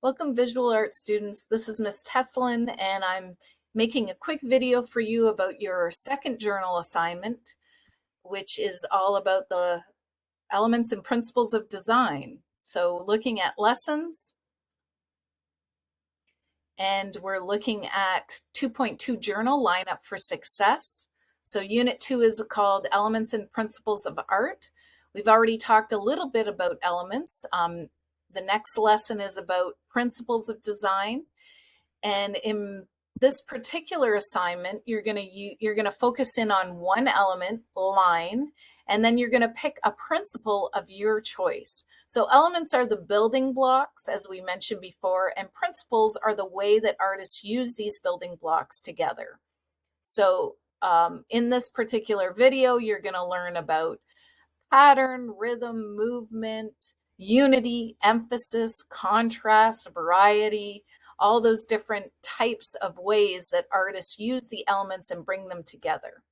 Welcome visual arts students. This is Miss Teflin and I'm making a quick video for you about your second journal assignment, which is all about the elements and principles of design. So looking at lessons, and we're looking at 2.2 journal lineup for success. So unit 2 is called Elements and Principles of Art. We've already talked a little bit about elements. The next lesson is about principles of design. And in this particular assignment, you're gonna focus in on one element, line, and then you're gonna pick a principle of your choice. So elements are the building blocks, as we mentioned before, and principles are the way that artists use these building blocks together. So in this particular video, you're gonna learn about pattern, rhythm, movement, unity, emphasis, contrast, variety, all those different types of ways that artists use the elements and bring them together.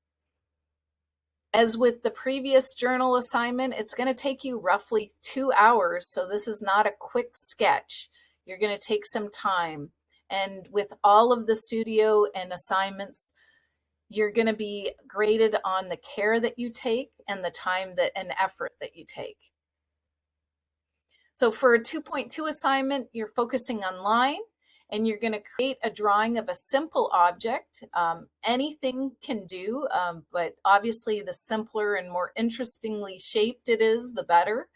As with the previous journal assignment, it's going to take you roughly 2 hours, so this is not a quick sketch. You're going to take some time. And with all of the studio and assignments, you're going to be graded on the care that you take and the time and effort that you take. So for a 2.2 assignment, you're focusing on line, and you're going to create a drawing of a simple object. Anything can do, but obviously the simpler and more interestingly shaped it is, the better.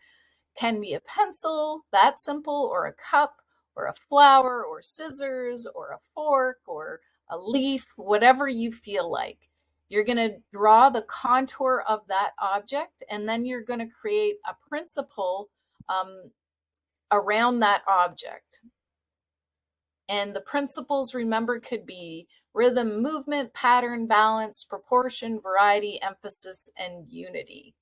Can be a pencil, that simple, or a cup, or a flower, or scissors, or a fork, or a leaf, whatever you feel like. You're going to draw the contour of that object, and then you're going to create a principle around that object. And the principles, remember, could be rhythm, movement, pattern, balance, proportion, variety, emphasis, and unity.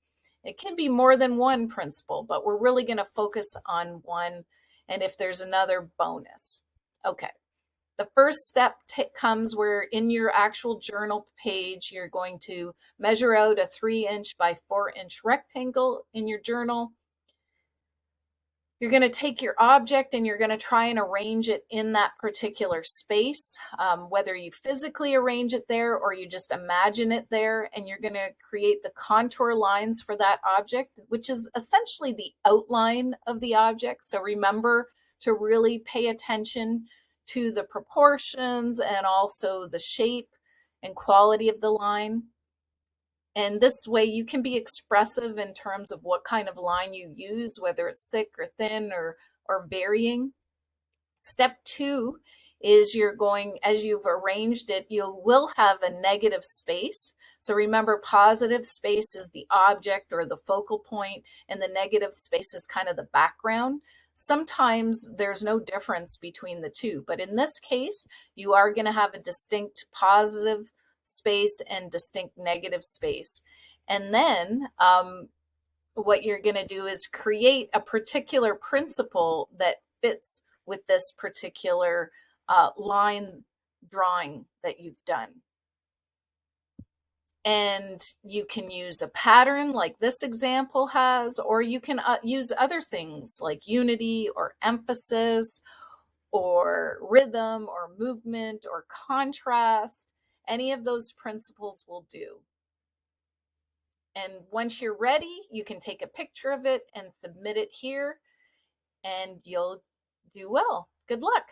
It can be more than one principle, but we're really going to focus on one, and if there's another, bonus. Okay. The first step comes where in your actual journal page, you're going to measure out a 3-inch by 4-inch rectangle in your journal. You're going to take your object and you're going to try and arrange it in that particular space, whether you physically arrange it there or you just imagine it there, and you're going to create the contour lines for that object, which is essentially the outline of the object. So remember to really pay attention to the proportions and also the shape and quality of the line. And this way you can be expressive in terms of what kind of line you use, whether it's thick or thin or varying. Step 2 is as you've arranged it, you will have a negative space. So remember, positive space is the object or the focal point, and the negative space is kind of the background. Sometimes there's no difference between the two, but in this case, you are going to have a distinct positive space and distinct negative space. And then what you're going to do is create a particular principle that fits with this particular line drawing that you've done. And you can use a pattern like this example has, or you can use other things like unity or emphasis or rhythm or movement or contrast. Any of those principles will do. And once you're ready, you can take a picture of it and submit it here, and you'll do well. Good luck.